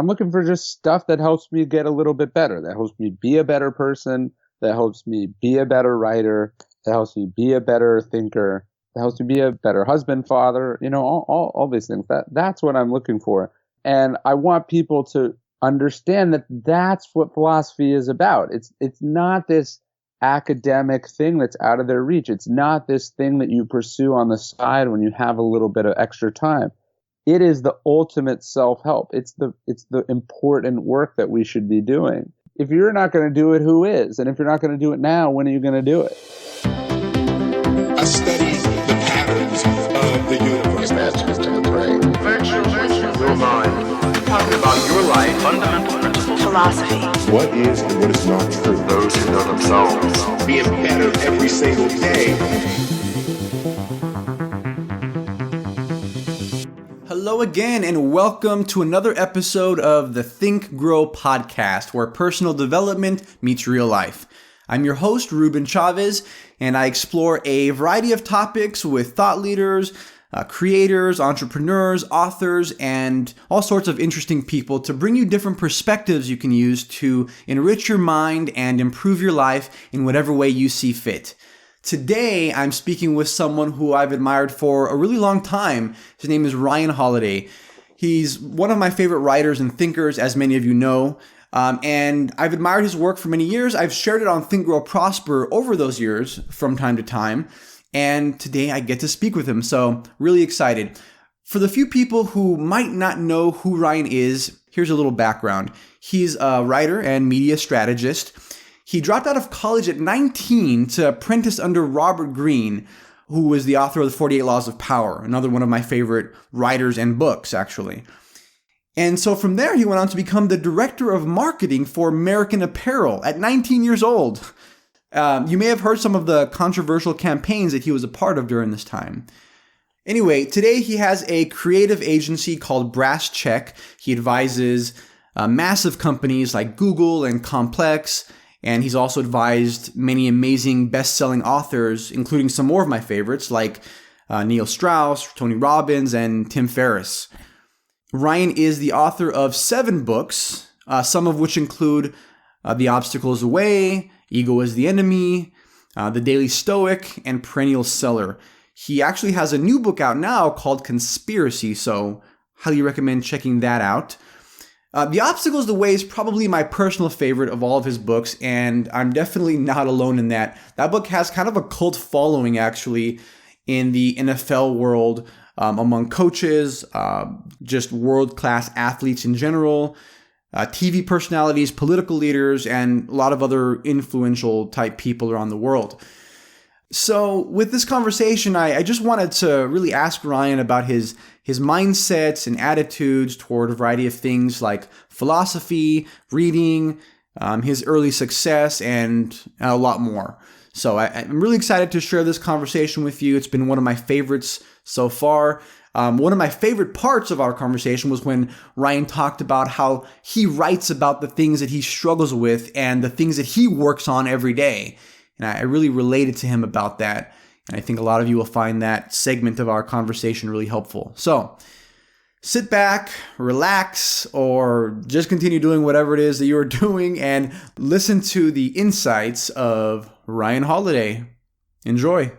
I'm looking for just stuff that helps me get a little bit better, that helps me be a better person, that helps me be a better writer, that helps me be a better thinker, that helps me be a better husband, father, all these things. That's what I'm looking for. And I want people to understand that that's what philosophy is about. It's not this academic thing that's out of their reach. It's not this thing that you pursue on the side when you have a little bit of extra time. It is the ultimate self-help. It's the important work that we should be doing. If you're not going to do it, who is? And if you're not going to do it now, when are you going to do it? I study the patterns of the universe. Masters to the brain. Virtual your mind. Talking about your life. Fundamental principles. Philosophy. What is and what is not true. Those who know themselves. Being better every single day. Hello again, and welcome to another episode of the Think Grow podcast, where personal development meets real life. I'm your host, Ruben Chavez, and I explore a variety of topics with thought leaders, creators, entrepreneurs, authors, and all sorts of interesting people to bring you different perspectives you can use to enrich your mind and improve your life in whatever way you see fit. Today, I'm speaking with someone who I've admired for a really long time. His name is Ryan Holiday. He's one of my favorite writers and thinkers, as many of you know, and I've admired his work for many years. I've shared it on Think, Grow, Prosper over those years from time to time, and today I get to speak with him, so really excited. For the few people who might not know who Ryan is, here's a little background. He's a writer and media strategist. He dropped out of college at 19 to apprentice under Robert Greene, who was the author of the 48 Laws of Power, another one of my favorite writers and books, actually. And so from there, he went on to become the director of marketing for American Apparel at 19 years old. You may have heard some of the controversial campaigns that he was a part of during this time. Anyway, today he has a creative agency called Brass Check. He advises massive companies like Google and Complex, and he's also advised many amazing best-selling authors, including some more of my favorites like Neil Strauss, Tony Robbins, and Tim Ferriss. Ryan is the author of 7 books, some of which include The Obstacle is the Way, Ego is the Enemy, The Daily Stoic, and Perennial Seller. He actually has a new book out now called Conspiracy, so highly recommend checking that out. The Obstacle is the Way is probably my personal favorite of all of his books, and I'm definitely not alone in that. That book has kind of a cult following, actually, in the NFL world, among coaches, just world-class athletes in general, TV personalities, political leaders, and a lot of other influential type people around the world. So with this conversation, I just wanted to really ask Ryan about his mindsets and attitudes toward a variety of things like philosophy, reading, his early success, and a lot more. So I'm really excited to share this conversation with you. It's been one of my favorites so far. One of my favorite parts of our conversation was when Ryan talked about how he writes about the things that he struggles with and the things that he works on every day. And I really related to him about that. And I think a lot of you will find that segment of our conversation really helpful. So sit back, relax, or just continue doing whatever it is that you're doing and listen to the insights of Ryan Holiday. Enjoy.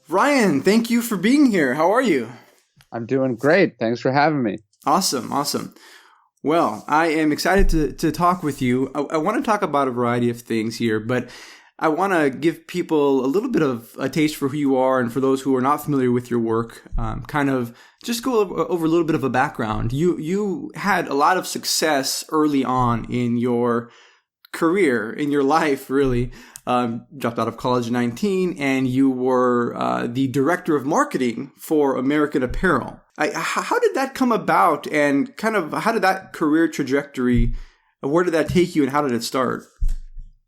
Ryan, thank you for being here. How are you? I'm doing great. Thanks for having me. Awesome. Well, I am excited to talk with you. I want to talk about a variety of things here, but I want to give people a little bit of a taste for who you are, and for those who are not familiar with your work, kind of just go over a little bit of a background. You had a lot of success early on in your career, in your life, really. Dropped out of college at 19, and you were the director of marketing for American Apparel. How did that come about, and kind of how did that career trajectory, where did that take you, and how did it start?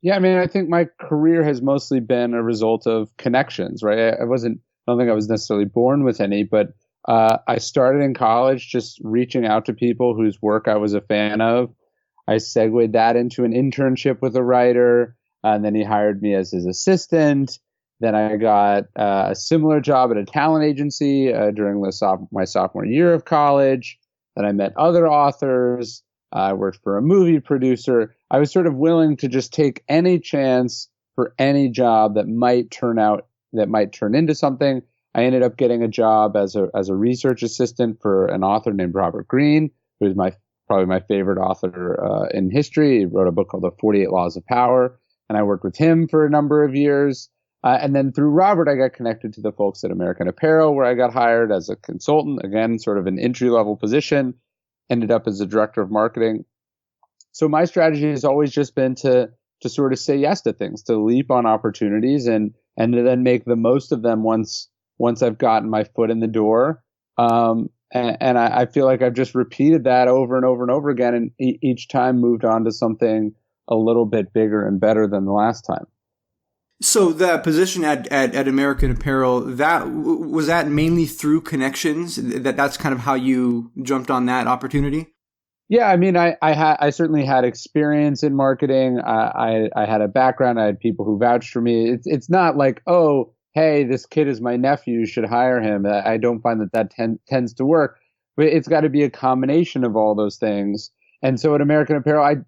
Yeah, I mean, I think my career has mostly been a result of connections, right? I don't think I was necessarily born with any, but I started in college just reaching out to people whose work I was a fan of. I segued that into an internship with a writer, and then he hired me as his assistant. Then I got a similar job at a talent agency during my sophomore year of college. Then I met other authors. I worked for a movie producer. I was sort of willing to just take any chance for any job that might turn into something. I ended up getting a job as a research assistant for an author named Robert Greene, who is probably my favorite author in history. He wrote a book called The 48 Laws of Power, and I worked with him for a number of years. And then through Robert, I got connected to the folks at American Apparel, where I got hired as a consultant, again, sort of an entry-level position, ended up as a director of marketing. So my strategy has always just been to sort of say yes to things, to leap on opportunities and to then make the most of them once I've gotten my foot in the door. And I feel like I've just repeated that over and over and over again, and each time moved on to something a little bit bigger and better than the last time. So that position at American Apparel, was that mainly through connections? That's kind of how you jumped on that opportunity? Yeah, I mean, I certainly had experience in marketing. I had a background. I had people who vouched for me. It's not like, oh, hey, this kid is my nephew, you should hire him. I don't find that tends to work. But it's got to be a combination of all those things. And so at American Apparel,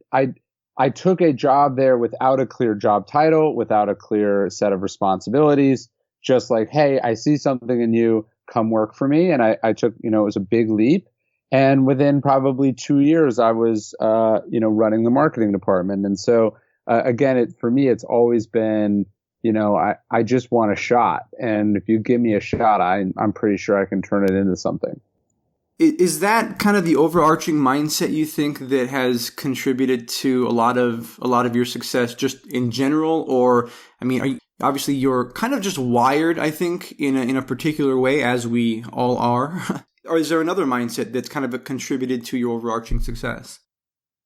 I took a job there without a clear job title, without a clear set of responsibilities, just like, hey, I see something in you, come work for me. And I took, it was a big leap. And within probably 2 years, I was, running the marketing department. And so, again, for me, it's always been, I just want a shot. And if you give me a shot, I'm pretty sure I can turn it into something. Is that kind of the overarching mindset you think that has contributed to a lot of your success just in general? Or, I mean, obviously you're kind of just wired, I think, in a particular way, as we all are. Or is there another mindset that's kind of contributed to your overarching success?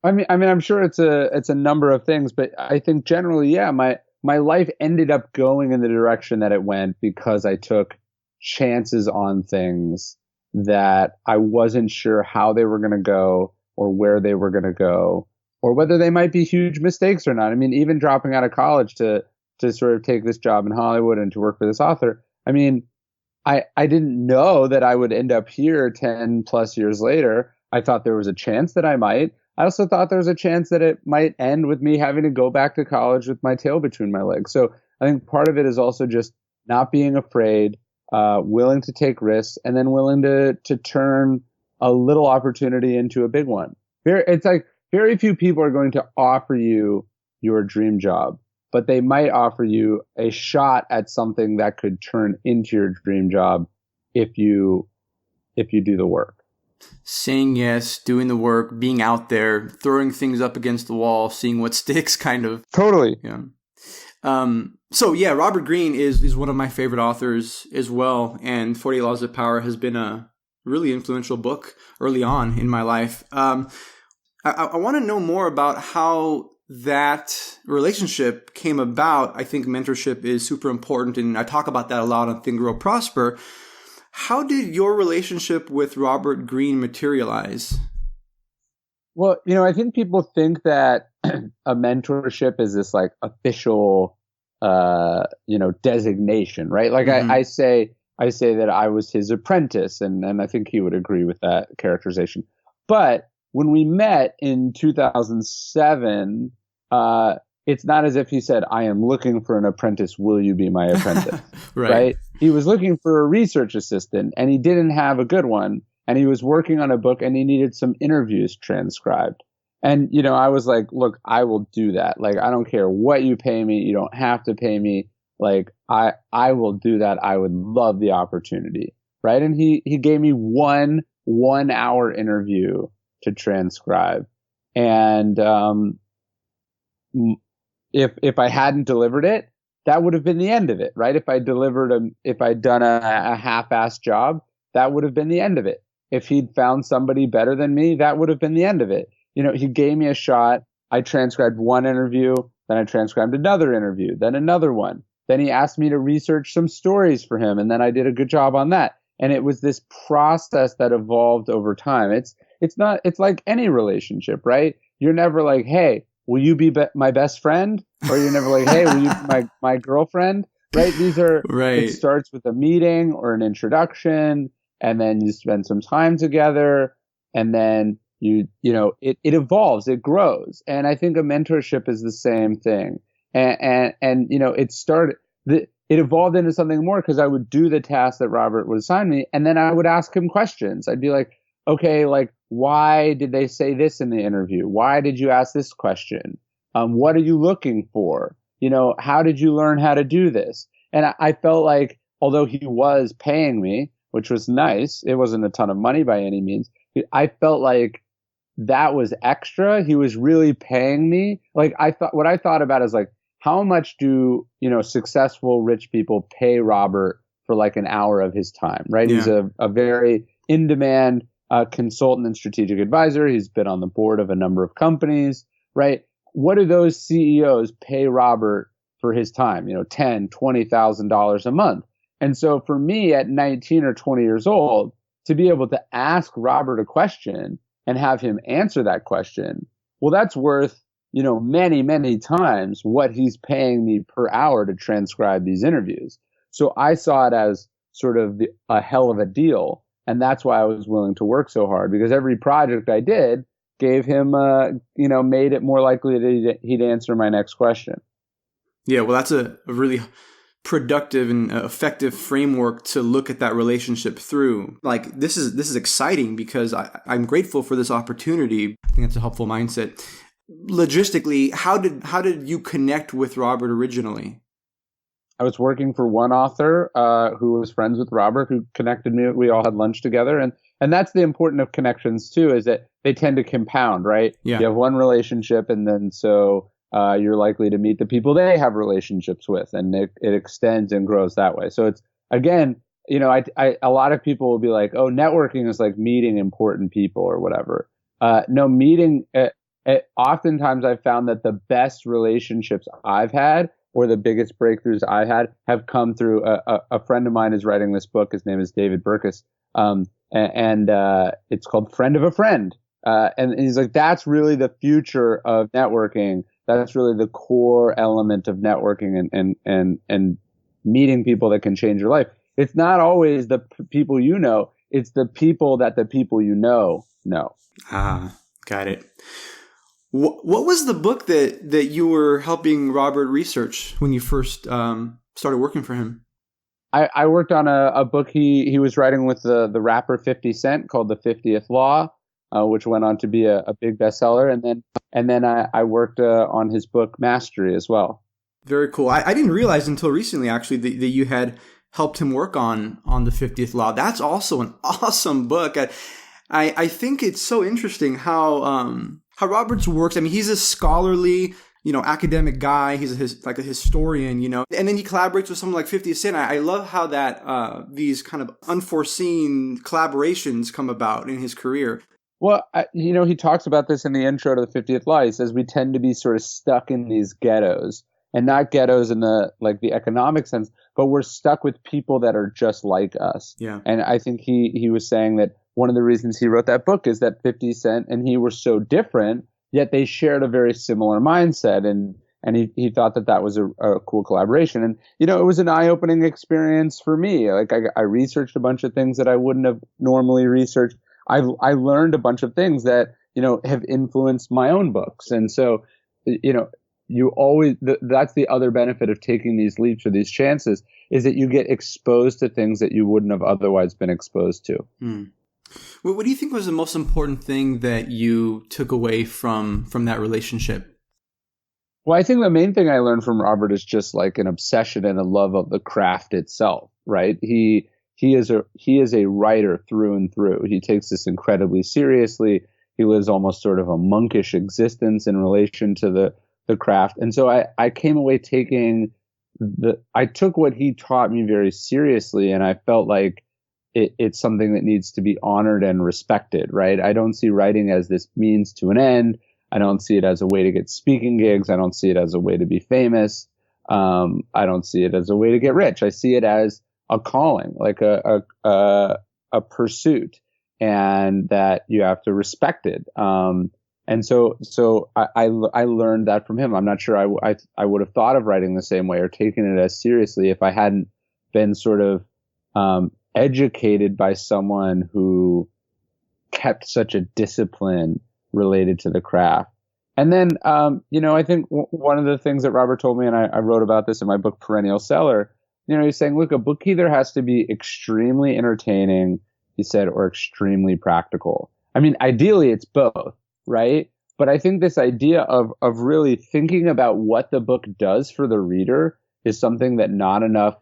I mean, I'm sure it's a number of things, but I think generally, yeah, my life ended up going in the direction that it went because I took chances on things that I wasn't sure how they were going to go or where they were going to go or whether they might be huge mistakes or not. I mean, even dropping out of college to sort of take this job in Hollywood and to work for this author. I mean, I didn't know that I would end up here 10 plus years later. I thought there was a chance that I might. I also thought there was a chance that it might end with me having to go back to college with my tail between my legs. So I think part of it is also just not being afraid, willing to take risks, and then willing to turn a little opportunity into a big one. It's like very few people are going to offer you your dream job, but they might offer you a shot at something that could turn into your dream job if you do the work. Saying yes, doing the work, being out there, throwing things up against the wall, seeing what sticks, kind of. Totally. Yeah. So yeah, Robert Greene is one of my favorite authors as well, and 48 Laws of Power has been a really influential book early on in my life. I want to know more about how that relationship came about. I think mentorship is super important, and I talk about that a lot on Think, Grow, Prosper. How did your relationship with Robert Greene materialize? Well, I think people think that a mentorship is this like official, designation, right? Like mm-hmm. I say that I was his apprentice, and I think he would agree with that characterization. But when we met in 2007, it's not as if he said, I am looking for an apprentice. Will you be my apprentice? Right? He was looking for a research assistant, and he didn't have a good one. And he was working on a book, and he needed some interviews transcribed. And, I was like, look, I will do that. Like, I don't care what you pay me. You don't have to pay me. Like, I will do that. I would love the opportunity. Right. And he gave me one 1 hour interview to transcribe. And, if I hadn't delivered it, that would have been the end of it, right? If I'd done a half-assed job, that would have been the end of it. If he'd found somebody better than me, that would have been the end of it. He gave me a shot. I transcribed one interview, then I transcribed another interview, then another one. Then he asked me to research some stories for him, and then I did a good job on that. And it was this process that evolved over time. It's like any relationship, right? You're never like, hey, will you be my best friend? Or you're never like, hey, will you be my girlfriend? right? It Right. starts with a meeting or an introduction, and then you spend some time together, and then it evolves, it grows. And I think a mentorship is the same thing. And it evolved into something more because I would do the task that Robert would assign me, and then I would ask him questions. I'd be like, okay, like, why did they say this in the interview? Why did you ask this question? What are you looking for? How did you learn how to do this? And I felt like, although he was paying me, which was nice, it wasn't a ton of money by any means. I felt like that was extra. He was really paying me. Like, what I thought about is like, how much do, successful rich people pay Robert for like an hour of his time, right? Yeah. He's a very in-demand consultant and strategic advisor. He's been on the board of a number of companies, right? What do those CEOs pay Robert for his time? $10,000, $20,000 a month. And so for me at 19 or 20 years old, to be able to ask Robert a question and have him answer that question, well, that's worth, many, many times what he's paying me per hour to transcribe these interviews. So I saw it as sort of a hell of a deal. And that's why I was willing to work so hard, because every project I did gave him, made it more likely that he'd answer my next question. Yeah, well, that's a really productive and effective framework to look at that relationship through. Like, this is exciting because I'm grateful for this opportunity. I think that's a helpful mindset. Logistically, how did you connect with Robert originally? I was working for one author who was friends with Robert, who connected me. We all had lunch together, and that's the important of connections too, is that they tend to compound, right? Yeah. You have one relationship, and then so you're likely to meet the people they have relationships with, and it extends and grows that way. So it's, again, a lot of people will be like, oh, networking is like meeting important people or whatever. No, oftentimes I've found that the best relationships I've had, or the biggest breakthroughs I had, have come through a friend of mine is writing this book. His name is David Burkus. And it's called Friend of a Friend. And he's like, that's really the future of networking. That's really the core element of networking and meeting people that can change your life. It's not always the people you know. It's the people that the people you know. Ah, got it. What was the book that you were helping Robert research when you first started working for him? I worked on a book he was writing with the rapper 50 Cent called The 50th Law, which went on to be a big bestseller. And then I worked on his book Mastery as well. Very cool. I didn't realize until recently, actually, that you had helped him work on the 50th Law. That's also an awesome book. I think it's so interesting how Roberts works. I mean, he's a scholarly, academic guy. He's like a historian, and then he collaborates with someone like 50 Cent. I love how that these kind of unforeseen collaborations come about in his career. Well, he talks about this in the intro to the 50th Law. He says we tend to be sort of stuck in these ghettos, and not ghettos in the economic sense, but we're stuck with people that are just like us. Yeah. And I think he was saying that one of the reasons he wrote that book is that 50 Cent and he were so different, yet they shared a very similar mindset. And he thought that was a cool collaboration. And, it was an eye-opening experience for me. Like, I researched a bunch of things that I wouldn't have normally researched. I learned a bunch of things that, have influenced my own books. And so, that's the other benefit of taking these leaps or these chances, is that you get exposed to things that you wouldn't have otherwise been exposed to. What do you think was the most important thing that you took away from that relationship? Well, I think the main thing I learned from Robert is just like an obsession and a love of the craft itself, right? He is a writer through and through. He takes this incredibly seriously. He lives almost sort of a monkish existence in relation to the craft. And so I came away I took what he taught me very seriously, and I felt like it's something that needs to be honored and respected, right? I don't see writing as this means to an end. I don't see it as a way to get speaking gigs. I don't see it as a way to be famous. I don't see it as a way to get rich. I see it as a calling, like a pursuit, and that you have to respect it. And so I learned that from him. I'm not sure I would have thought of writing the same way or taken it as seriously if I hadn't been sort of educated by someone who kept such a discipline related to the craft. And then, I think one of the things that Robert told me, and I wrote about this in my book, Perennial Seller, he's saying, look, a book either has to be extremely entertaining, he said, or extremely practical. I mean, ideally it's both, right? But I think this idea of really thinking about what the book does for the reader is something that not enough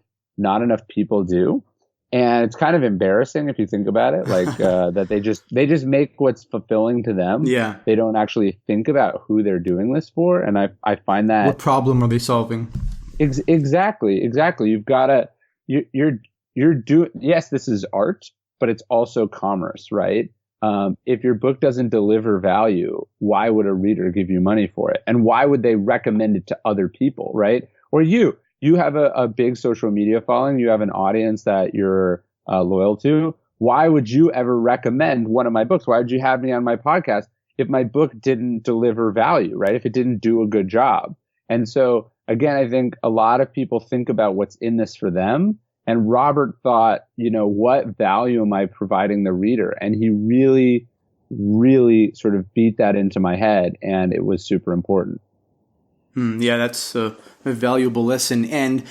people do. And it's kind of embarrassing if you think about it, like that they just make what's fulfilling to them. Yeah. They don't actually think about who they're doing this for. And I find that. What problem are they solving? Exactly. You've got to, you're doing, yes, this is art, but it's also commerce, right? If your book doesn't deliver value, why would a reader give you money for it? And why would they recommend it to other people, right? Or you have a big social media following. You have an audience that you're loyal to. Why would you ever recommend one of my books? Why would you have me on my podcast if my book didn't deliver value, right? If it didn't do a good job. And so, again, I think a lot of people think about what's in this for them. And Robert thought, what value am I providing the reader? And he really, really sort of beat that into my head. And it was super important. Yeah, that's a valuable lesson. And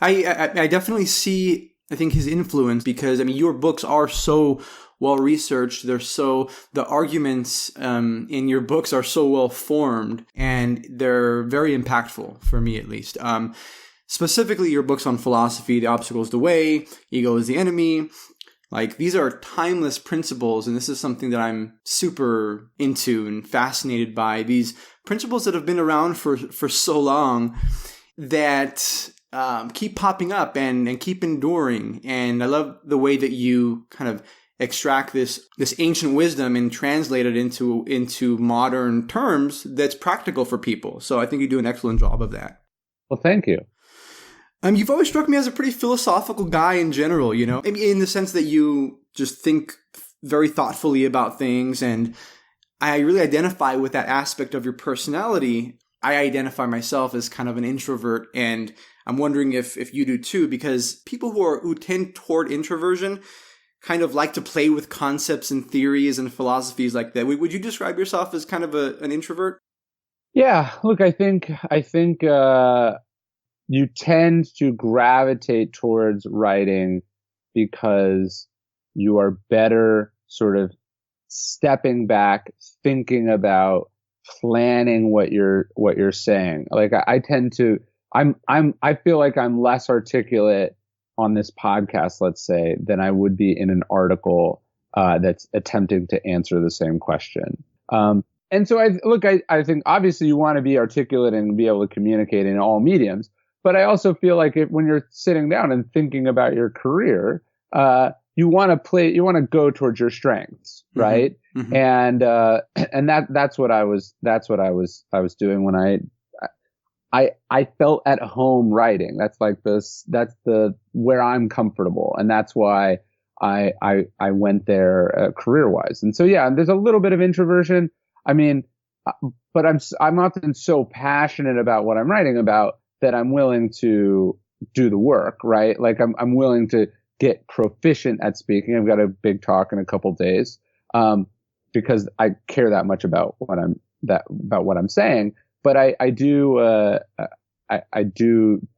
I definitely see, I think, his influence because, your books are so well-researched. The arguments in your books are so well-formed, and they're very impactful, for me at least. Specifically, your books on philosophy, The Obstacle is the Way, Ego is the Enemy. Like, these are timeless principles, and this is something that I'm super into and fascinated by. These principles that have been around for so long that keep popping up and keep enduring. And I love the way that you kind of extract this ancient wisdom and translate it into modern terms that's practical for people. So I think you do an excellent job of that. Well, thank you. You've always struck me as a pretty philosophical guy in general, in the sense that you just think very thoughtfully about things. And I really identify with that aspect of your personality. I identify myself as kind of an introvert, and I'm wondering if you do too, because people who tend toward introversion kind of like to play with concepts and theories and philosophies like that. Would you describe yourself as kind of an introvert? Yeah, look, I think you tend to gravitate towards writing because you are better sort of stepping back, thinking about, planning what you're saying. Like I feel like I'm less articulate on this podcast, let's say, than I would be in an article that's attempting to answer the same question. And so I think obviously you want to be articulate and be able to communicate in all mediums. But I also feel like when you're sitting down and thinking about your career, you want to go towards your strengths, right? Mm-hmm. And that's what I was doing when I felt at home writing. That's where I'm comfortable. And that's why I went there career wise. And so, yeah, there's a little bit of introversion. But I'm often so passionate about what I'm writing about that I'm willing to do the work, right? Like I'm willing to get proficient at speaking. I've got a big talk in a couple days, because I care that much about what I'm saying. But I do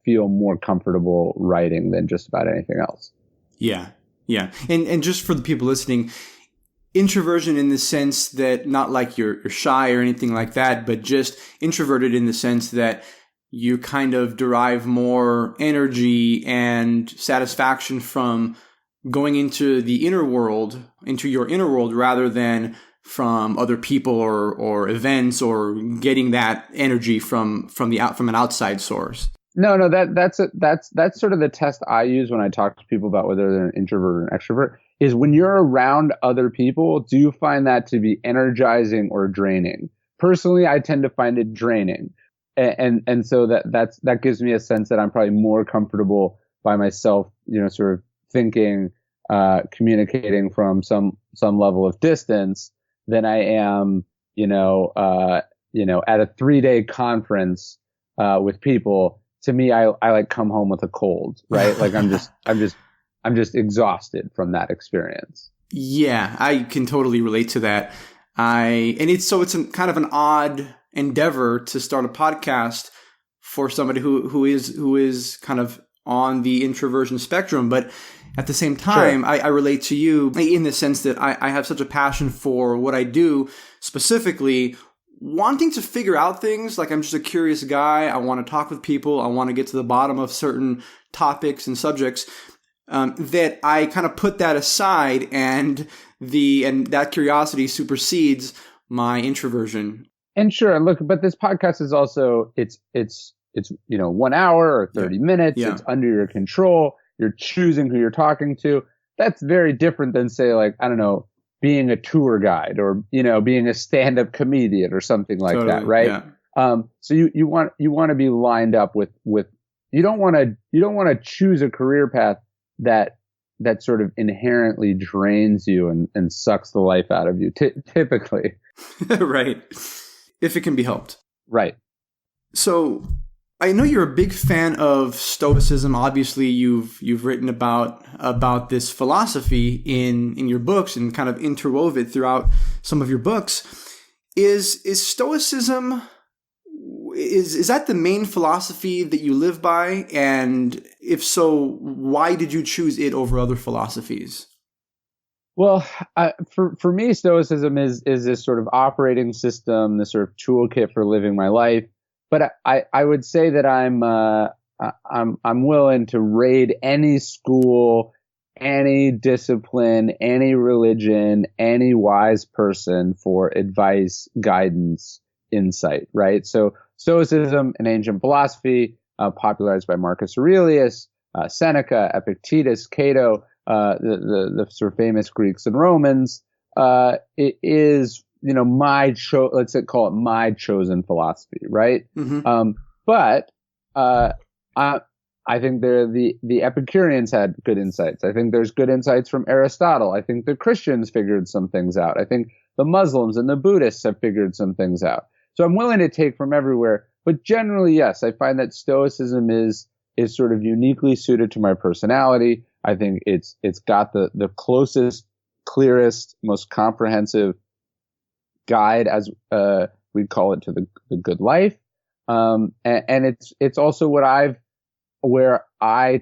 feel more comfortable writing than just about anything else. Yeah. And just for the people listening, introversion in the sense that not like you're shy or anything like that, but just introverted in the sense that you kind of derive more energy and satisfaction from going into the inner world, into your inner world, rather than from other people or events, or getting that energy from an outside source. No, that's sort of the test I use when I talk to people about whether they're an introvert or an extrovert, is when you're around other people, do you find that to be energizing or draining? Personally, I tend to find it draining. And so that gives me a sense that I'm probably more comfortable by myself, sort of thinking, communicating from some level of distance than I am at a 3-day conference with people, to me, I like come home with a cold, right? Like I'm just exhausted from that experience. Yeah, I can totally relate to that. It's kind of an odd endeavor to start a podcast for somebody who is kind of on the introversion spectrum, but at the same time, sure. I relate to you in the sense that I have such a passion for what I do, specifically wanting to figure out things. Like, I'm just a curious guy. I want to talk with people. I want to get to the bottom of certain topics and subjects. That I kind of put that aside, and that curiosity supersedes my introversion. And sure, look, but this podcast is also it's 1 hour or 30 minutes. Yeah. It's under your control. You're choosing who you're talking to. That's very different than, say, like, I don't know, being a tour guide or, being a stand-up comedian or something like that, right? Yeah. So you want to be lined up with you don't want to choose a career path that sort of inherently drains you and sucks the life out of you, typically. Right. If it can be helped. Right. So I know you're a big fan of Stoicism. Obviously, you've written about this philosophy in your books and kind of interwove it throughout some of your books. Is Stoicism, is that the main philosophy that you live by? And if so, why did you choose it over other philosophies? Well, for me, Stoicism is this sort of operating system, this sort of toolkit for living my life. But I would say that I'm willing to raid any school, any discipline, any religion, any wise person for advice, guidance, insight, right? So Stoicism, an ancient philosophy, popularized by Marcus Aurelius, Seneca, Epictetus, Cato, the sort of famous Greeks and Romans, it is, let's call it my chosen philosophy, right? Mm-hmm. But I think the Epicureans had good insights. I think there's good insights from Aristotle. I think the Christians figured some things out. I think the Muslims and the Buddhists have figured some things out. So I'm willing to take from everywhere. But generally, yes, I find that Stoicism is sort of uniquely suited to my personality. I think it's got the closest, clearest, most comprehensive guide, as we'd call it, to the good life. And it's also where I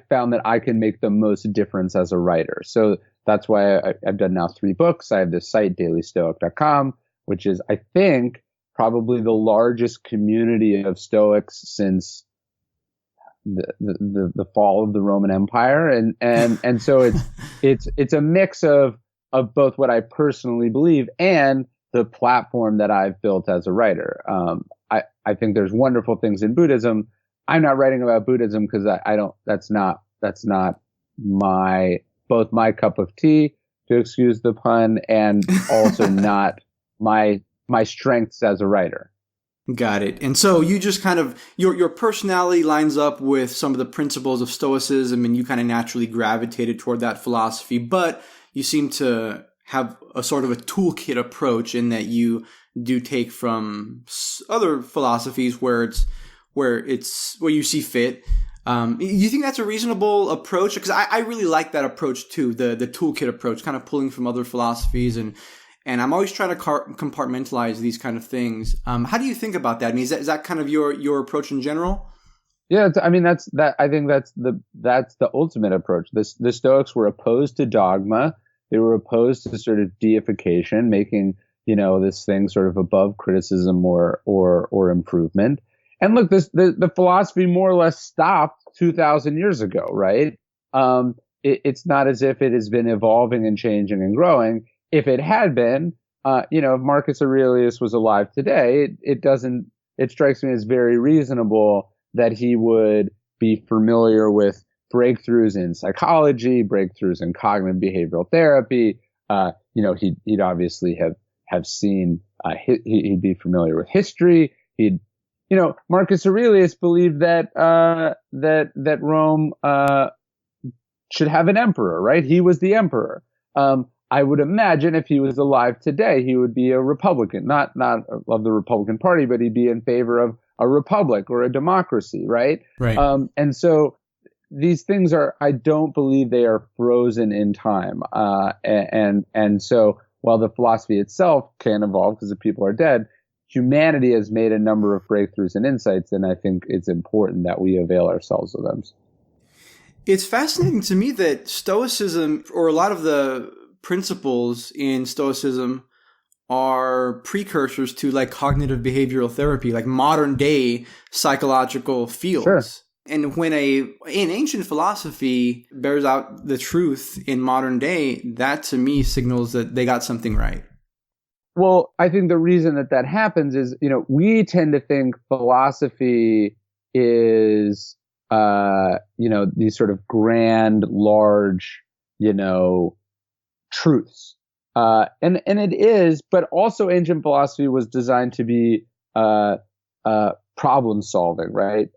found that I can make the most difference as a writer. So that's why I've done now 3 books. I have this site, dailystoic.com, which is, I think, probably the largest community of Stoics since the fall of the Roman Empire. And so it's a mix of both what I personally believe and the platform that I've built as a writer. I think there's wonderful things in Buddhism. I'm not writing about Buddhism because that's not both my cup of tea, to excuse the pun, and also not my strengths as a writer. Got it. And so you just kind of, your personality lines up with some of the principles of Stoicism, and you kind of naturally gravitated toward that philosophy, but you seem to have a sort of a toolkit approach in that you do take from other philosophies where you see fit. You think that's a reasonable approach? Because I really like that approach too, the toolkit approach, kind of pulling from other philosophies, and I'm always trying to compartmentalize these kind of things. How do you think about that? I mean, is that kind of your approach in general? Yeah, I think that's the ultimate approach. The Stoics were opposed to dogma. They were opposed to sort of deification, making this thing sort of above criticism or improvement. And look, the philosophy more or less stopped 2,000 years ago, right? It's not as if it has been evolving and changing and growing. If it had been, if Marcus Aurelius was alive today, it strikes me as very reasonable that he would be familiar with breakthroughs in psychology, breakthroughs in cognitive behavioral therapy. He'd obviously have seen, he'd be familiar with history. Marcus Aurelius believed that Rome should have an emperor, right? He was the emperor. I would imagine if he was alive today, he would be a Republican, not of the Republican Party, but he'd be in favor of a republic or a democracy, right? Right. And so these things I don't believe they are frozen in time. And so while the philosophy itself can evolve because the people are dead, humanity has made a number of breakthroughs and insights, and I think it's important that we avail ourselves of them. It's fascinating to me that Stoicism, or a lot of the principles in Stoicism, are precursors to like cognitive behavioral therapy, like modern day psychological fields. Sure. And when an ancient philosophy bears out the truth in modern day, that to me signals that they got something right. Well, I think the reason that happens is, we tend to think philosophy is, these sort of grand, large, truths. And it is, but also ancient philosophy was designed to be problem solving, right?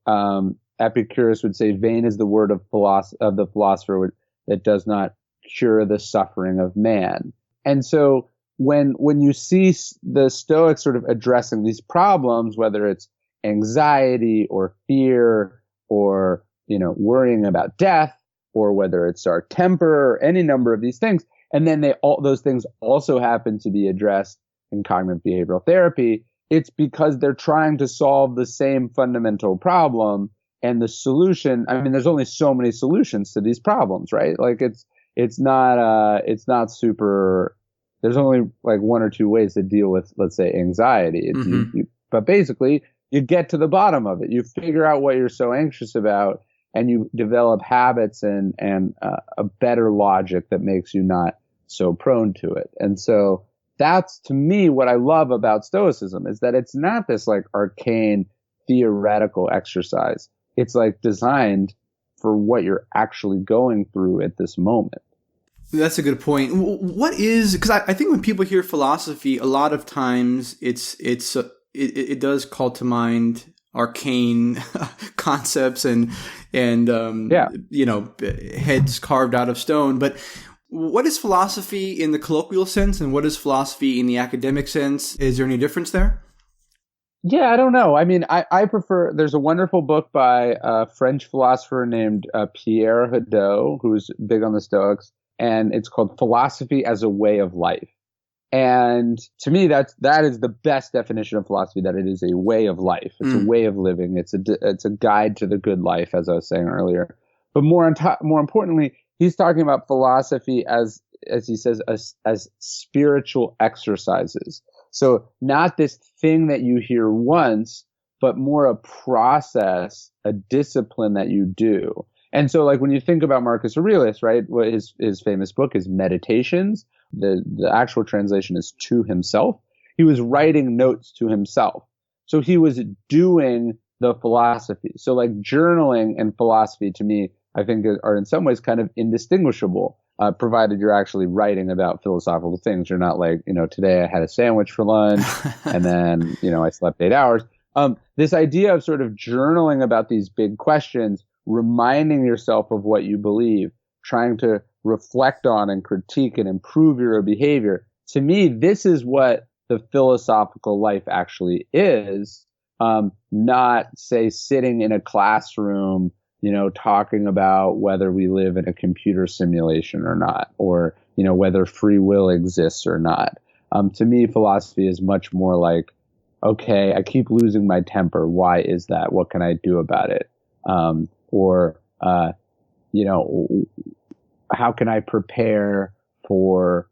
Epicurus would say, "Vain is the word of the philosopher that does not cure the suffering of man." And so when you see the Stoics sort of addressing these problems, whether it's anxiety or fear or worrying about death, or whether it's our temper or any number of these things, and then those things also happen to be addressed in cognitive behavioral therapy, it's because they're trying to solve the same fundamental problem. And the solution, there's only so many solutions to these problems, right? Like it's not super, there's only like one or two ways to deal with, let's say, anxiety. But basically you get to the bottom of it. You figure out what you're so anxious about, and you develop habits and a better logic that makes you not so prone to it. And so that's, to me, what I love about Stoicism, is that it's not this like arcane theoretical exercise. It's like designed for what you're actually going through at this moment. That's a good point. What is, because I think when people hear philosophy, a lot of times it does call to mind arcane concepts and heads carved out of stone. But what is philosophy in the colloquial sense, and what is philosophy in the academic sense? Is there any difference there? Yeah, I don't know. I prefer, there's a wonderful book by a French philosopher named Pierre Hadot, who's big on the Stoics, and it's called Philosophy as a Way of Life. And to me, that is the best definition of philosophy, that it is a way of life. It's a way of living. It's a guide to the good life, as I was saying earlier. But more importantly, he's talking about philosophy as he says, as spiritual exercises. So not this thing that you hear once, but more a process, a discipline that you do. And so like when you think about Marcus Aurelius, right, what his famous book is Meditations. The actual translation is To Himself. He was writing notes to himself. So he was doing the philosophy. So like journaling and philosophy, to me, I think are in some ways kind of indistinguishable. Provided you're actually writing about philosophical things. You're not like, today I had a sandwich for lunch and then, I slept 8 hours. This idea of sort of journaling about these big questions, reminding yourself of what you believe, trying to reflect on and critique and improve your behavior. To me, this is what the philosophical life actually is, not, say, sitting in a classroom, talking about whether we live in a computer simulation or not, or, whether free will exists or not. To me, philosophy is much more like, okay, I keep losing my temper. Why is that? What can I do about it? How can I prepare for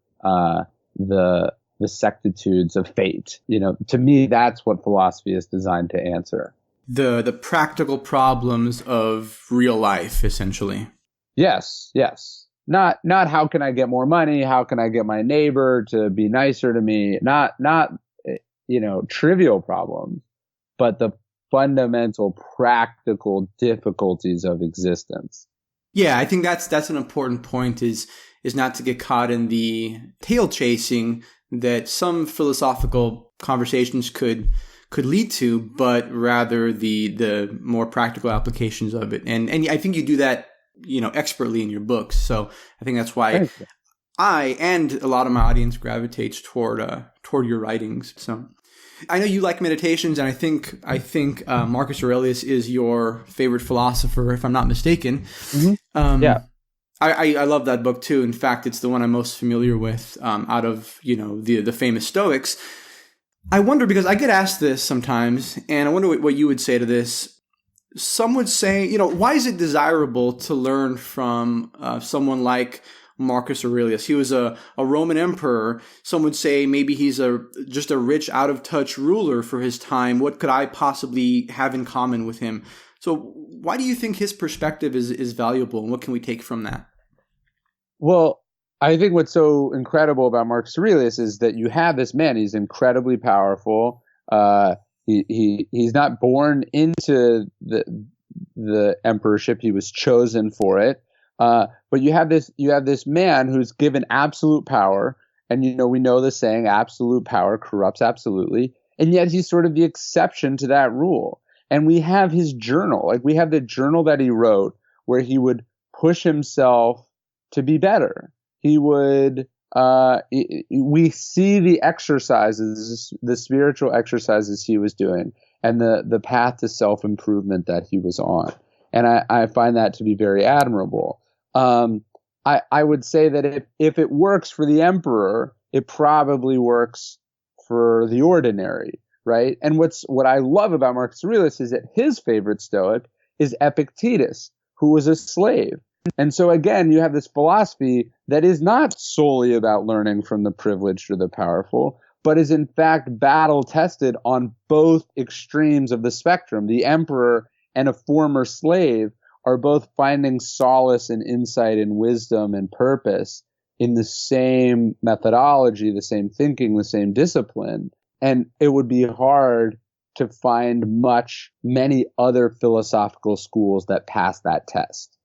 the sectitudes of fate? To me, that's what philosophy is designed to answer. The practical problems of real life, essentially. Yes. Not how can I get more money? How can I get my neighbor to be nicer to me? Not trivial problems, but the fundamental practical difficulties of existence. Yeah, I think that's an important point, is not to get caught in the tail chasing that some philosophical conversations could lead to, but rather the more practical applications of it. And I think you do that, expertly in your books. So I think that's why I and a lot of my audience gravitates toward your writings. So I know you like meditations, and I think Marcus Aurelius is your favorite philosopher, if I'm not mistaken. Mm-hmm. Yeah. I love that book too. In fact, it's the one I'm most familiar with out of the famous Stoics. I wonder, because I get asked this sometimes, and I wonder what you would say to this. Some would say, why is it desirable to learn from someone like Marcus Aurelius? He was a Roman emperor. Some would say maybe he's just a rich, out of touch ruler for his time. What could I possibly have in common with him? So why do you think his perspective is valuable, and what can we take from that? Well, I think what's so incredible about Marcus Aurelius is that you have this man. He's incredibly powerful. He's not born into the emperorship. He was chosen for it. But you have this man who's given absolute power, and we know the saying, absolute power corrupts absolutely, and yet he's sort of the exception to that rule. And we have his journal, like we have the journal that he wrote where he would push himself to be better. He would, we see the exercises, the spiritual exercises he was doing, and the path to self-improvement that he was on. And I find that to be very admirable. I would say that if it works for the emperor, it probably works for the ordinary, right? And what I love about Marcus Aurelius is that his favorite Stoic is Epictetus, who was a slave. And so again, you have this philosophy that is not solely about learning from the privileged or the powerful, but is in fact battle tested on both extremes of the spectrum. The emperor and a former slave are both finding solace and insight and wisdom and purpose in the same methodology, the same thinking, the same discipline. And it would be hard to find many other philosophical schools that pass that test.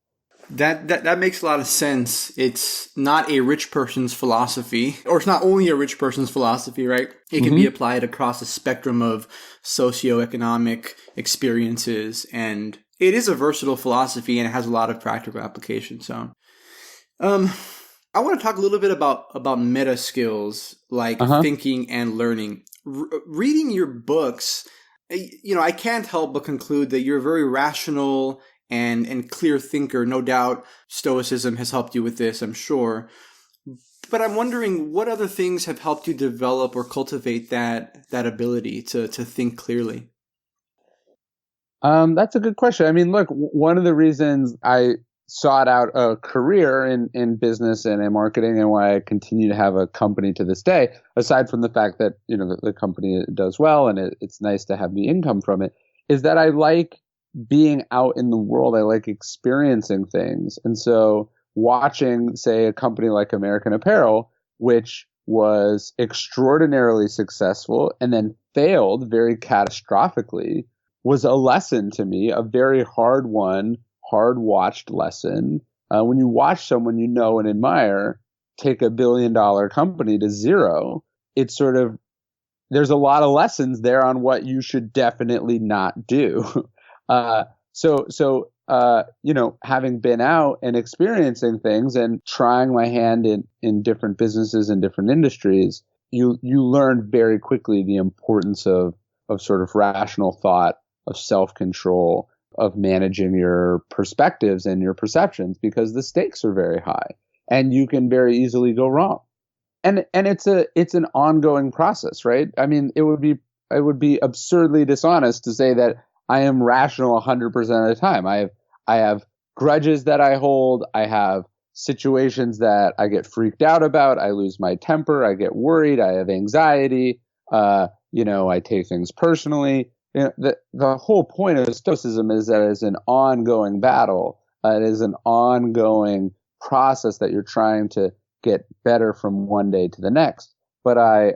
That makes a lot of sense. It's not a rich person's philosophy, or it's not only a rich person's philosophy, right? It can be applied across a spectrum of socioeconomic experiences, and it is a versatile philosophy, and it has a lot of practical application. So, I want to talk a little bit about Metaskills, like thinking and learning. Reading your books, I can't help but conclude that you're a very rational and clear thinker. No doubt Stoicism has helped you with this, I'm sure. But I'm wondering, what other things have helped you develop or cultivate that ability to think clearly? That's a good question. I mean, look, one of the reasons I sought out a career in business and in marketing, and why I continue to have a company to this day, aside from the fact that, the company does well and it's nice to have the income from it, is that I like being out in the world. I like experiencing things. And so watching, say, a company like American Apparel, which was extraordinarily successful and then failed very catastrophically, was a lesson to me, a very hard-watched lesson. When you watch someone you know and admire take $1 billion company to zero, it's sort of, there's a lot of lessons there on what you should definitely not do. So having been out and experiencing things and trying my hand in different businesses and different industries, you learn very quickly the importance of sort of rational thought, of self-control, of managing your perspectives and your perceptions, because the stakes are very high and you can very easily go wrong. And it's an ongoing process, right? I mean, it would be absurdly dishonest to say that I am rational 100% of the time. I have grudges that I hold. I have situations that I get freaked out about. I lose my temper. I get worried. I have anxiety. I take things personally. The whole point of Stoicism is that it's an ongoing battle. It is an ongoing process that you're trying to get better from one day to the next. But I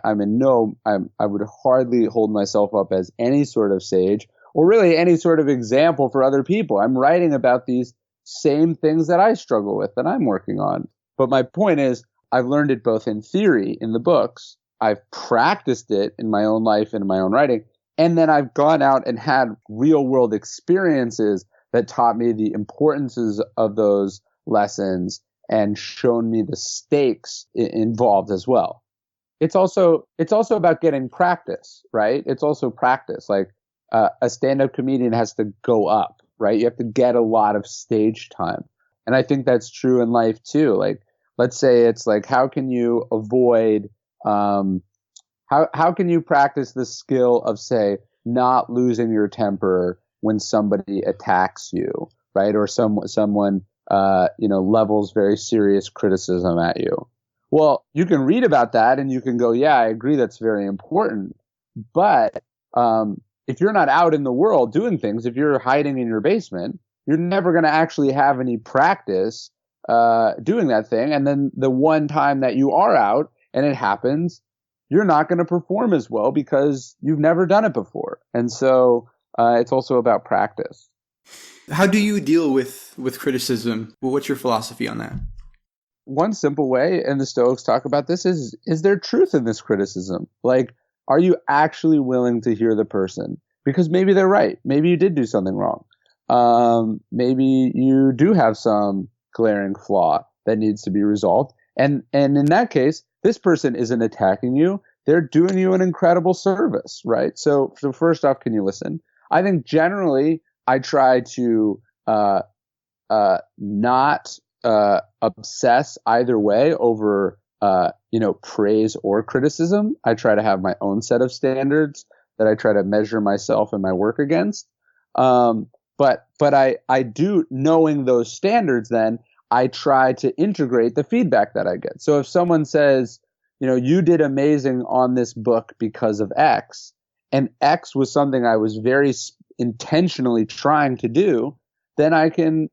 would hardly hold myself up as any sort of sage, or really any sort of example for other people. I'm writing about these same things that I struggle with, that I'm working on. But my point is, I've learned it both in theory, in the books, I've practiced it in my own life and in my own writing, and then I've gone out and had real world experiences that taught me the importances of those lessons and shown me the stakes involved as well. It's also about getting practice, right? It's also practice. Like a stand-up comedian has to go up, right? You have to get a lot of stage time. And I think that's true in life too. Like, let's say it's like, how can you avoid, how can you practice the skill of, say, not losing your temper when somebody attacks you, right? Or someone levels very serious criticism at you. Well, you can read about that and you can go, yeah, I agree, that's very important. But if you're not out in the world doing things, if you're hiding in your basement, you're never going to actually have any practice doing that thing. And then the one time that you are out and it happens, you're not going to perform as well because you've never done it before. And so it's also about practice. How do you deal with criticism? Well, what's your philosophy on that? One simple way, and the Stoics talk about this, is there truth in this criticism? Like, are you actually willing to hear the person? Because maybe they're right. Maybe you did do something wrong. Maybe you do have some glaring flaw that needs to be resolved. And in that case, this person isn't attacking you. They're doing you an incredible service, right? So first off, can you listen? I think generally I try to not obsess either way over praise or criticism. I try to have my own set of standards that I try to measure myself and my work against. But I do, knowing those standards, then I try to integrate the feedback that I get. So if someone says, you did amazing on this book because of X, and X was something I was very intentionally trying to do, then I can,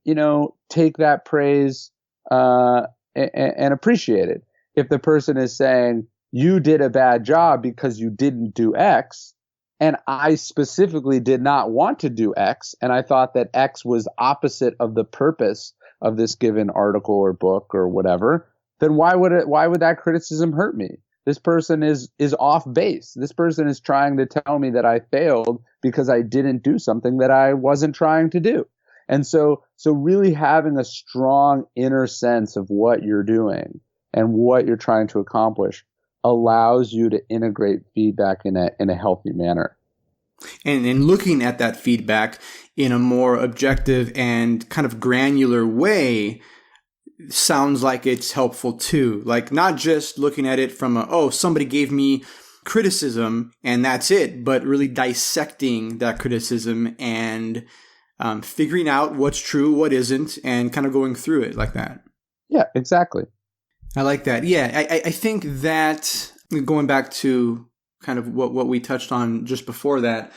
take that praise and appreciate it. If the person is saying, you did a bad job because you didn't do X, and I specifically did not want to do X, and I thought that X was opposite of the purpose of this given article or book or whatever, then why would that criticism hurt me? This person is off base. This person is trying to tell me that I failed because I didn't do something that I wasn't trying to do. And so really having a strong inner sense of what you're doing and what you're trying to accomplish allows you to integrate feedback in a healthy manner. And looking at that feedback in a more objective and kind of granular way sounds like it's helpful too. Like, not just looking at it from somebody gave me criticism and that's it, but really dissecting that criticism and figuring out what's true, what isn't, and kind of going through it like that. Yeah, exactly. I like that. Yeah, I think that, going back to kind of what we touched on just before that,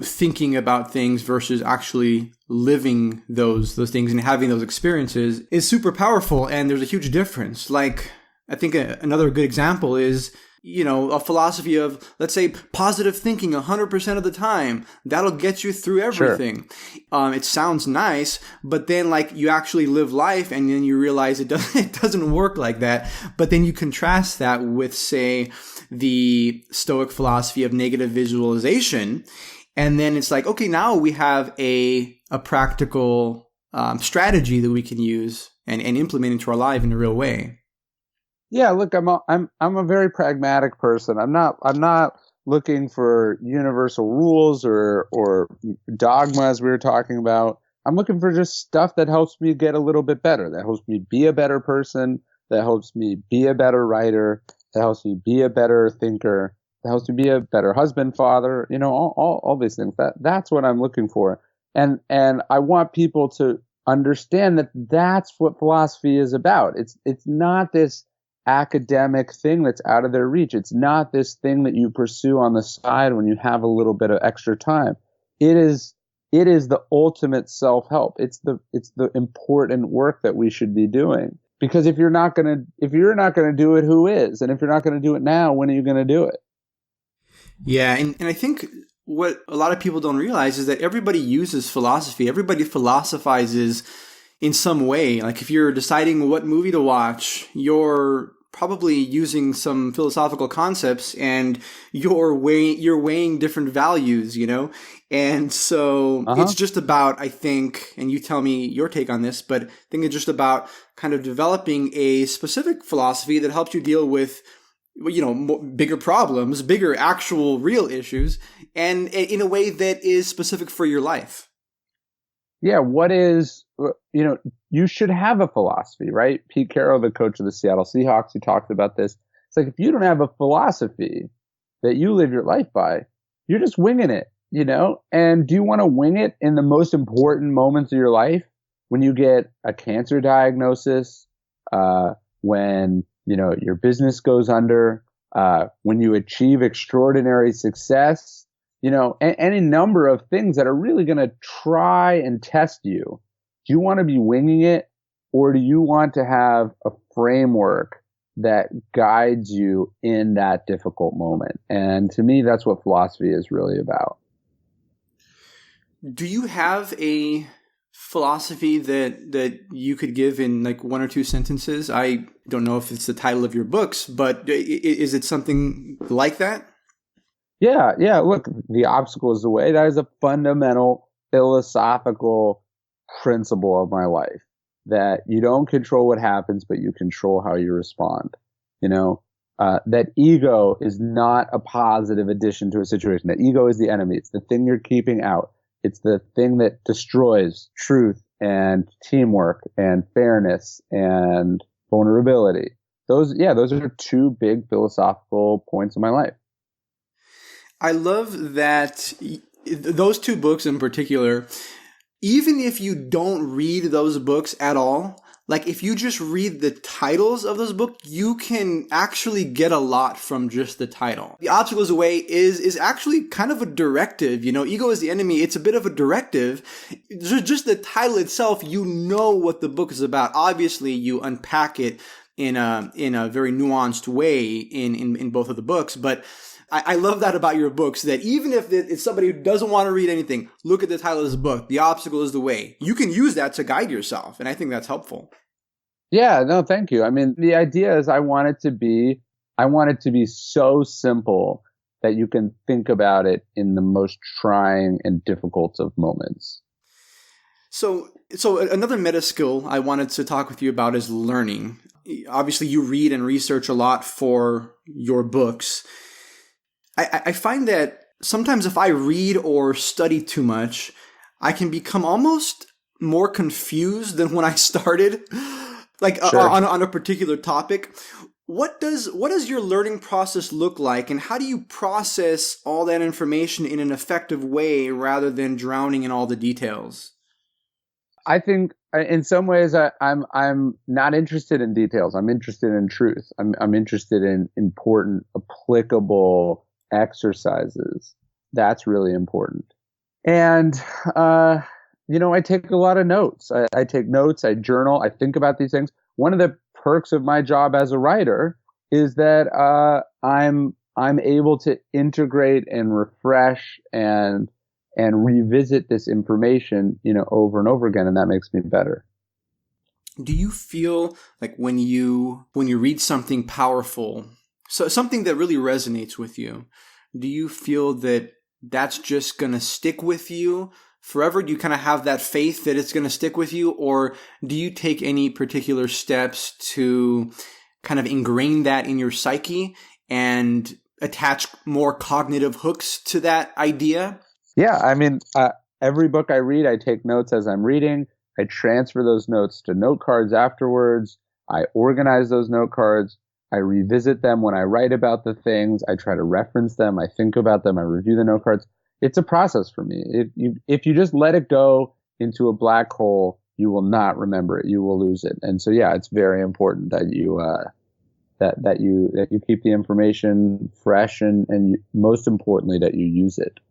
thinking about things versus actually living those things and having those experiences is super powerful. And there's a huge difference. Like, I think another good example is, a philosophy of, let's say, positive thinking 100% of the time. That'll get you through everything. Sure. It sounds nice, but then you actually live life and then you realize it doesn't work like that. But then you contrast that with, say, the Stoic philosophy of negative visualization. And then it's like, okay, now we have a practical strategy that we can use and implement into our life in a real way. Yeah, look, I'm a very pragmatic person. I'm not looking for universal rules or dogma, as we were talking about. I'm looking for just stuff that helps me get a little bit better, that helps me be a better person, that helps me be a better writer, that helps me be a better thinker, that helps me be a better husband, father, all these things. That's what I'm looking for. And I want people to understand that that's what philosophy is about. It's not this academic thing that's out of their reach. It's not this thing that you pursue on the side when you have a little bit of extra time. It is the ultimate self-help. It's the important work that we should be doing. Because if you're not gonna do it, who is? And if you're not gonna do it now, when are you gonna do it? Yeah, and I think what a lot of people don't realize is that everybody uses philosophy. Everybody philosophizes in some way. Like, if you're deciding what movie to watch, you're probably using some philosophical concepts, and you're weighing different values, And so it's just about, I think, and you tell me your take on this, but I think it's just about kind of developing a specific philosophy that helps you deal with, bigger problems, bigger actual real issues, and in a way that is specific for your life. Yeah, you should have a philosophy, right? Pete Carroll, the coach of the Seattle Seahawks, he talked about this. It's like, if you don't have a philosophy that you live your life by, you're just winging it, And do you want to wing it in the most important moments of your life? When you get a cancer diagnosis, when, your business goes under, when you achieve extraordinary success, any number of things that are really going to try and test you. Do you want to be winging it, or do you want to have a framework that guides you in that difficult moment? And to me, that's what philosophy is really about. Do you have a philosophy that you could give in like one or two sentences? I don't know if it's the title of your books, but is it something like that? Yeah. Look, the obstacle is the way. That is a fundamental philosophical principle of my life, that you don't control what happens, but you control how you respond. That ego is not a positive addition to a situation. That ego is the enemy. It's the thing you're keeping out. It's the thing that destroys truth and teamwork and fairness and vulnerability. Those are two big philosophical points in my life. I love that those two books in particular, even if you don't read those books at all, like if you just read the titles of those books, you can actually get a lot from just the title. The Obstacle is the Way is actually kind of a directive. Ego is the enemy. It's a bit of a directive. Just the title itself, what the book is about. Obviously, you unpack it in a very nuanced way in both of the books, but I love that about your books, that even if it's somebody who doesn't want to read anything, look at the title of this book, The Obstacle is the Way. You can use that to guide yourself, and I think that's helpful. Yeah, no, thank you. I mean, the idea is I want it to be so simple that you can think about it in the most trying and difficult of moments. So another meta skill I wanted to talk with you about is learning. Obviously, you read and research a lot for your books. I find that sometimes if I read or study too much, I can become almost more confused than when I started, Sure. on a particular topic. What does your learning process look like, and how do you process all that information in an effective way rather than drowning in all the details? I think in some ways I'm not interested in details. I'm interested in truth. I'm interested in important, applicable exercises. That's really important. And, I take a lot of notes. I take notes, I journal, I think about these things. One of the perks of my job as a writer is that, I'm able to integrate and refresh and revisit this information, over and over again. And that makes me better. Do you feel like when you read something powerful, so something that really resonates with you, do you feel that that's just going to stick with you forever? Do you kind of have that faith that it's going to stick with you? Or do you take any particular steps to kind of ingrain that in your psyche and attach more cognitive hooks to that idea? Yeah. I mean, every book I read, I take notes as I'm reading. I transfer those notes to note cards afterwards. I organize those note cards. I revisit them when I write about the things. I try to reference them. I think about them. I review the note cards. It's a process for me. If you just let it go into a black hole, you will not remember it. You will lose it. And so, yeah, it's very important that you that you keep the information fresh and most importantly that you use it.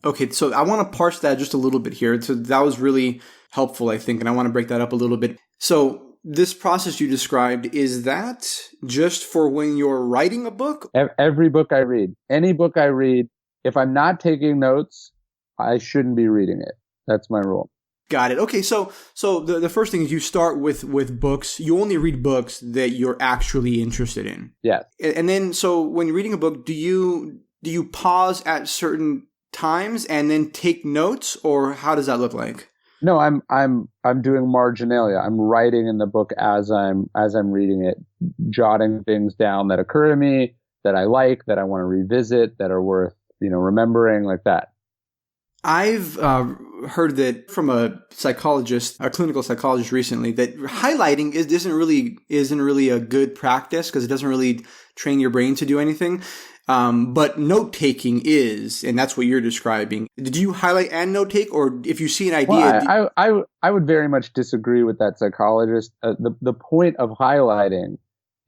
Okay, so I want to parse that just a little bit here. So that was really helpful, I think, and I want to break that up a little bit. So this process you described, is that just for when you're writing a book? Every book I read, any book I read, if I'm not taking notes, I shouldn't be reading it. That's my rule. Got it. Okay, so the first thing is you start with books. You only read books that you're actually interested in. Yes. And then, so when you're reading a book, do you pause at certain times and then take notes, or how does that look like? No, I'm doing marginalia. I'm writing in the book as I'm reading it, jotting things down that occur to me, that I like, that I want to revisit, that are worth, remembering, like that. I've heard that from a clinical psychologist recently, that highlighting isn't really a good practice because it doesn't really train your brain to do anything. But note taking is, and that's what you're describing. Did you highlight and note take, or if you see an idea? Well, I would very much disagree with that psychologist. The point of highlighting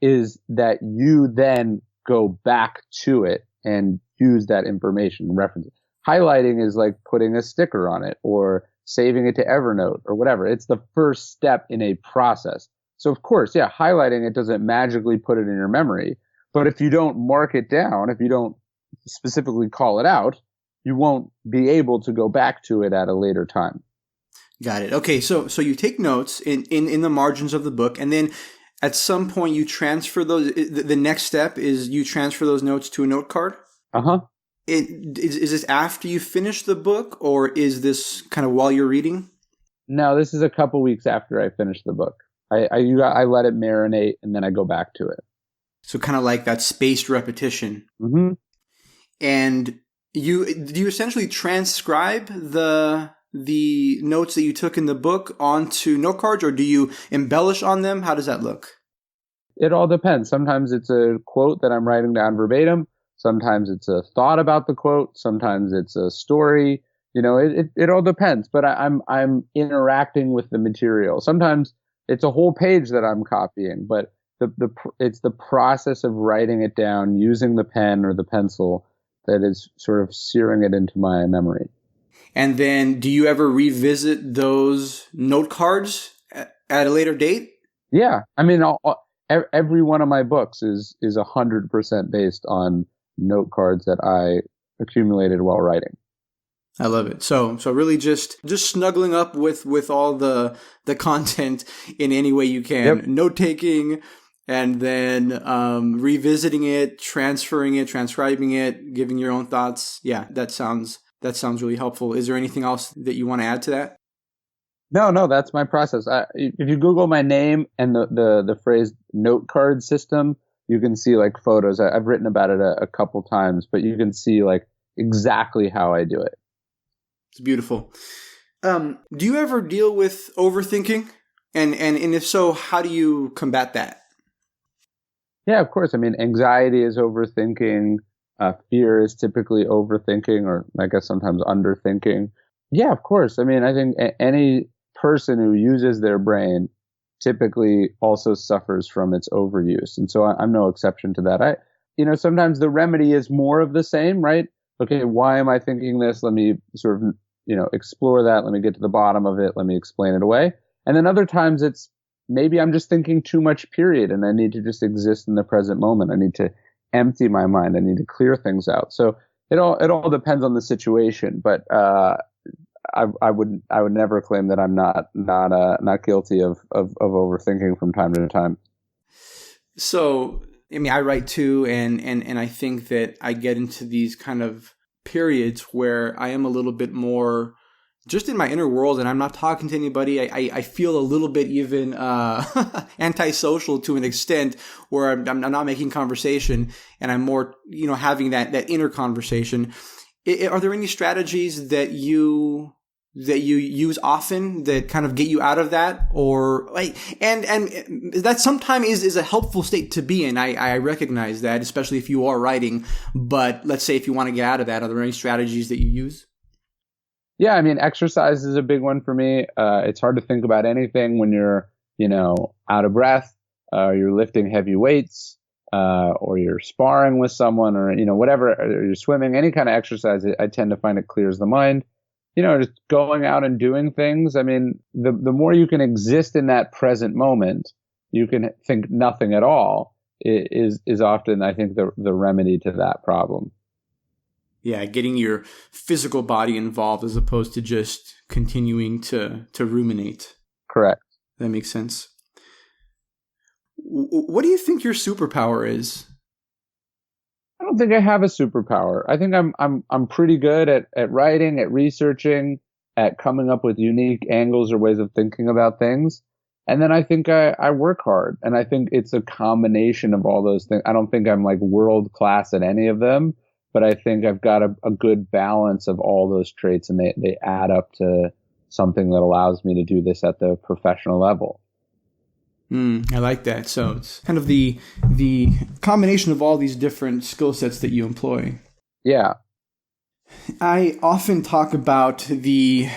is that you then go back to it and use that information and reference it. Highlighting is like putting a sticker on it or saving it to Evernote or whatever. It's the first step in a process. So of course, yeah, highlighting it doesn't magically put it in your memory. But if you don't mark it down, if you don't specifically call it out, you won't be able to go back to it at a later time. Got it. Okay, so you take notes in the margins of the book, and then at some point you transfer those. The next step is you transfer those notes to a note card? Uh-huh. Is this after you finish the book, or is this kind of while you're reading? No, this is a couple weeks after I finish the book. I let it marinate, and then I go back to it. So kind of like that spaced repetition. Mm-hmm. And do you essentially transcribe the notes that you took in the book onto note cards, or do you embellish on them? How does that look? It all depends. Sometimes it's a quote that I'm writing down verbatim. Sometimes it's a thought about the quote. Sometimes it's a story. It all depends. But I'm interacting with the material. Sometimes it's a whole page that I'm copying, but it's the process of writing it down using the pen or the pencil that is sort of searing it into my memory. And then do you ever revisit those note cards at a later date? Yeah. I mean, every one of my books is 100% based on note cards that I accumulated while writing. I love it. So really just snuggling up with all the content in any way you can. Yep. Note taking, and then revisiting it, transferring it, transcribing it, giving your own thoughts. Yeah, that sounds really helpful. Is there anything else that you want to add to that? No, that's my process. If you Google my name and the phrase note card system, you can see like photos. I've written about it a couple times, but you can see like exactly how I do it. It's beautiful. Do you ever deal with overthinking? And if so, how do you combat that? Yeah, of course. I mean, anxiety is overthinking. Fear is typically overthinking, or I guess sometimes underthinking. Yeah, of course. I mean, I think any person who uses their brain typically also suffers from its overuse. And so I'm no exception to that. Sometimes the remedy is more of the same, right? Okay, why am I thinking this? Let me sort of, explore that. Let me get to the bottom of it. Let me explain it away. And then other times it's maybe I'm just thinking too much, period. And I need to just exist in the present moment. I need to empty my mind. I need to clear things out. So it all depends on the situation. But, I would never claim that I'm not guilty of overthinking from time to time. So, I mean, I write too, and I think that I get into these kind of periods where I am a little bit more just in my inner world, and I'm not talking to anybody. I feel a little bit even antisocial to an extent, where I'm not making conversation, and I'm more having that inner conversation. Are there any strategies that you use often that kind of get you out of that, or and that sometimes is a helpful state to be in? I recognize that, especially if you are writing. But let's say if you want to get out of that, are there any strategies that you use? Yeah, I mean, exercise is a big one for me. It's hard to think about anything when you're, out of breath, you're lifting heavy weights, or you're sparring with someone, or, whatever, or you're swimming. Any kind of exercise, I tend to find it clears the mind. Just going out and doing things. I mean, the more you can exist in that present moment, you can think nothing at all is often, I think, the remedy to that problem. Yeah, getting your physical body involved as opposed to just continuing to ruminate. Correct. That makes sense. What do you think your superpower is? I don't think I have a superpower. I think I'm pretty good at writing, at researching, at coming up with unique angles or ways of thinking about things. And then I think I work hard, and I think it's a combination of all those things. I don't think I'm like world class at any of them, but I think I've got a good balance of all those traits, and they add up to something that allows me to do this at the professional level. I like that. So it's kind of the combination of all these different skill sets that you employ. Yeah. I often talk about the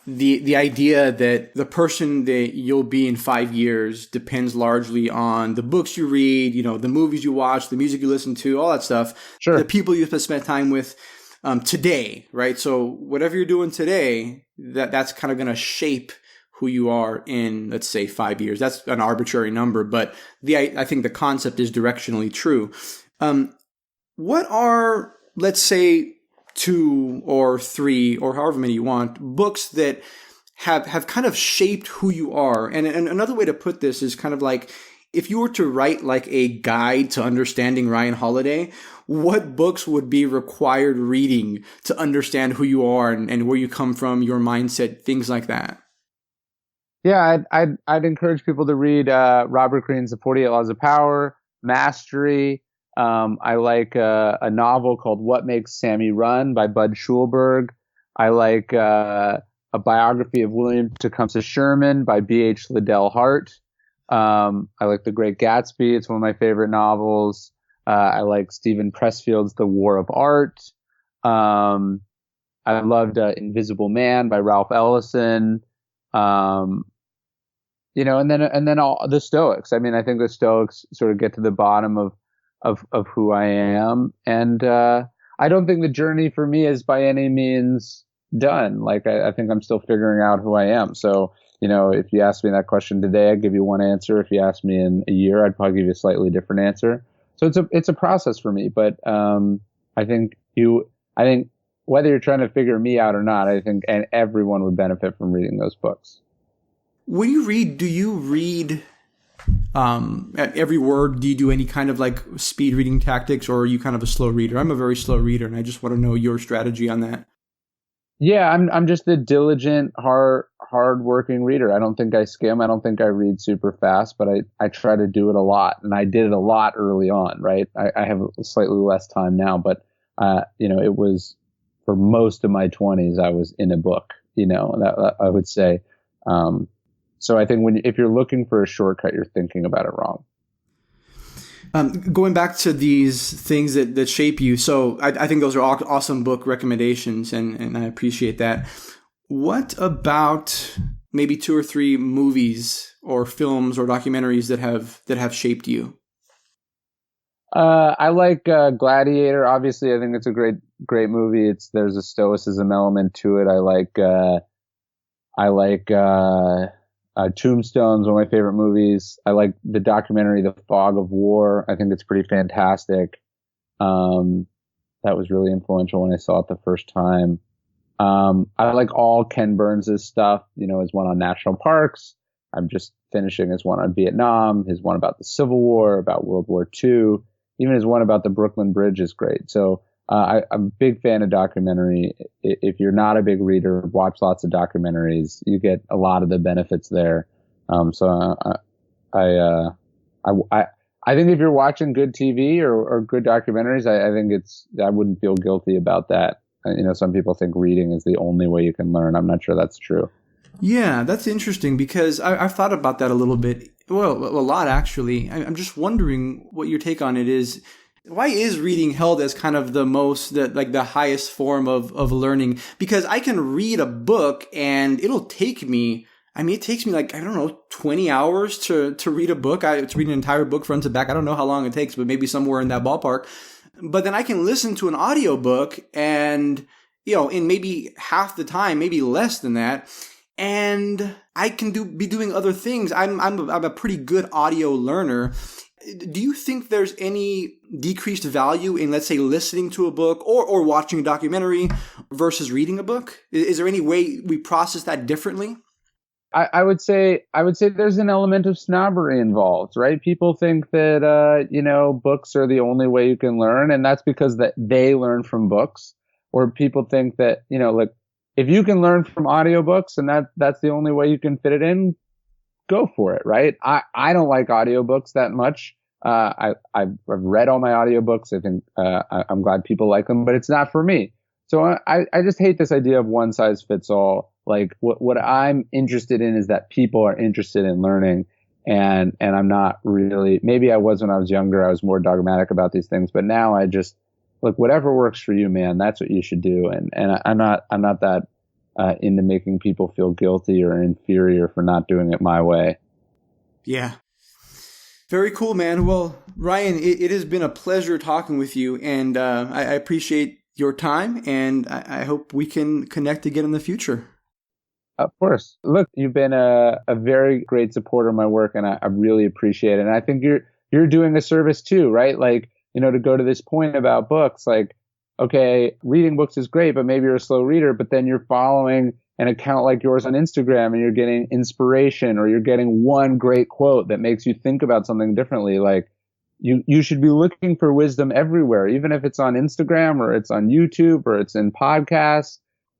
idea that the person that you'll be in 5 years depends largely on the books you read, the movies you watch, the music you listen to, all that stuff. Sure. The people you spend time with today, right? So whatever you're doing today, that's kind of going to shape who you are in, let's say, 5 years. That's an arbitrary number, but I think the concept is directionally true. What are, let's say, 2 or 3 or however many you want, books that have kind of shaped who you are? And another way to put this is kind of like, if you were to write like a guide to understanding Ryan Holiday, what books would be required reading to understand who you are and where you come from, your mindset, things like that? Yeah, I'd encourage people to read Robert Greene's The 48 Laws of Power, Mastery. I like a novel called What Makes Sammy Run by Bud Schulberg. I like a biography of William Tecumseh Sherman by B.H. Liddell Hart. I like The Great Gatsby. It's one of my favorite novels. I like Stephen Pressfield's The War of Art. I loved Invisible Man by Ralph Ellison. And then all the Stoics. I mean, I think the Stoics sort of get to the bottom of who I am. And I don't think the journey for me is by any means done. Like, I think I'm still figuring out who I am. So, if you ask me that question today, I'd give you one answer. If you ask me in a year, I'd probably give you a slightly different answer. So it's a process for me. But I think whether you're trying to figure me out or not, I think and everyone would benefit from reading those books. When you read, do you read at every word? Do you do any kind of like speed reading tactics, or are you kind of a slow reader? I'm a very slow reader, and I just want to know your strategy on that. Yeah, I'm just a diligent, hard-working reader. I don't think I skim. I don't think I read super fast, but I try to do it a lot, and I did it a lot early on, right? I have slightly less time now, but it was for most of my 20s, I was in a book, that I would say. So I think if you're looking for a shortcut, you're thinking about it wrong. Going back to these things that shape you, so I think those are awesome book recommendations, and I appreciate that. What about maybe 2 or 3 movies or films or documentaries that have shaped you? I like Gladiator. Obviously, I think it's a great movie. There's a stoicism element to it. I like Tombstone's one of my favorite movies. I like the documentary The Fog of War. I think it's pretty fantastic. That was really influential when I saw it the first time. I like all Ken Burns' stuff, his one on national parks. I'm just finishing his one on Vietnam, his one about the Civil War, about World War II. Even his one about the Brooklyn Bridge is great. So I'm a big fan of documentary. If you're not a big reader, watch lots of documentaries. You get a lot of the benefits there. So I think if you're watching good TV or good documentaries, I think I wouldn't feel guilty about that. Some people think reading is the only way you can learn. I'm not sure that's true. Yeah, that's interesting because I've thought about that a little bit. Well, a lot actually. I'm just wondering what your take on it is. Why is reading held as kind of the highest form of learning? Because I can read a book and it'll take me, it takes me 20 hours to read a book. To read an entire book front to back. I don't know how long it takes, but maybe somewhere in that ballpark. But then I can listen to an audiobook and, in maybe half the time, maybe less than that. And I can be doing other things. I'm a pretty good audio learner. Do you think there's any decreased value in, let's say, listening to a book or watching a documentary versus reading a book? Is there any way we process that differently? I would say there's an element of snobbery involved, right? People think that books are the only way you can learn, and that's because that they learn from books. Or people think that like if you can learn from audiobooks and that's the only way you can fit it in, go for it, right? I don't like audiobooks that much. I've read all my audiobooks. I think I'm glad people like them, but it's not for me. So I just hate this idea of one size fits all. Like what I'm interested in is that people are interested in learning, and I'm not really. Maybe I was when I was younger. I was more dogmatic about these things, but now I just look, whatever works for you, man. That's what you should do. And I'm not that into making people feel guilty or inferior for not doing it my way. Yeah. Very cool, man. Well, Ryan, it has been a pleasure talking with you, and I appreciate your time, and I hope we can connect again in the future. Of course. Look, you've been a very great supporter of my work, and I really appreciate it. And I think you're doing a service too, right? Like, to go to this point about books, like, okay, reading books is great, but maybe you're a slow reader, but then you're following an account like yours on Instagram and you're getting inspiration, or you're getting one great quote that makes you think about something differently. Like, you should be looking for wisdom everywhere, even if it's on Instagram or it's on YouTube or it's in podcasts.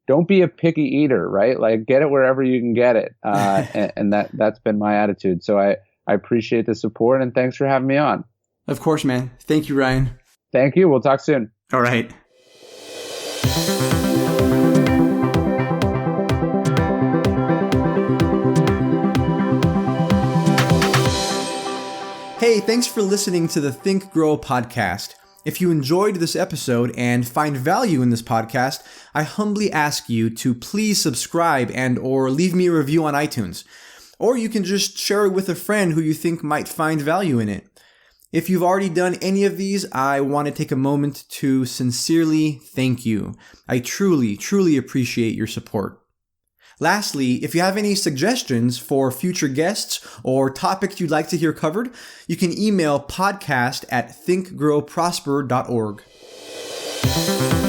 Don't be a picky eater, right? Like, get it wherever you can get it. And that's been my attitude. So I appreciate the support, and thanks for having me on. Of course, man. Thank you, Ryan. Thank you. We'll talk soon. All right. Hey, thanks for listening to the Think Grow podcast. If you enjoyed this episode and find value in this podcast, I humbly ask you to please subscribe or leave me a review on iTunes. Or you can just share it with a friend who you think might find value in it. If you've already done any of these, I want to take a moment to sincerely thank you. I truly, truly appreciate your support. Lastly, if you have any suggestions for future guests or topics you'd like to hear covered, you can email podcast@thinkgrowprosper.org.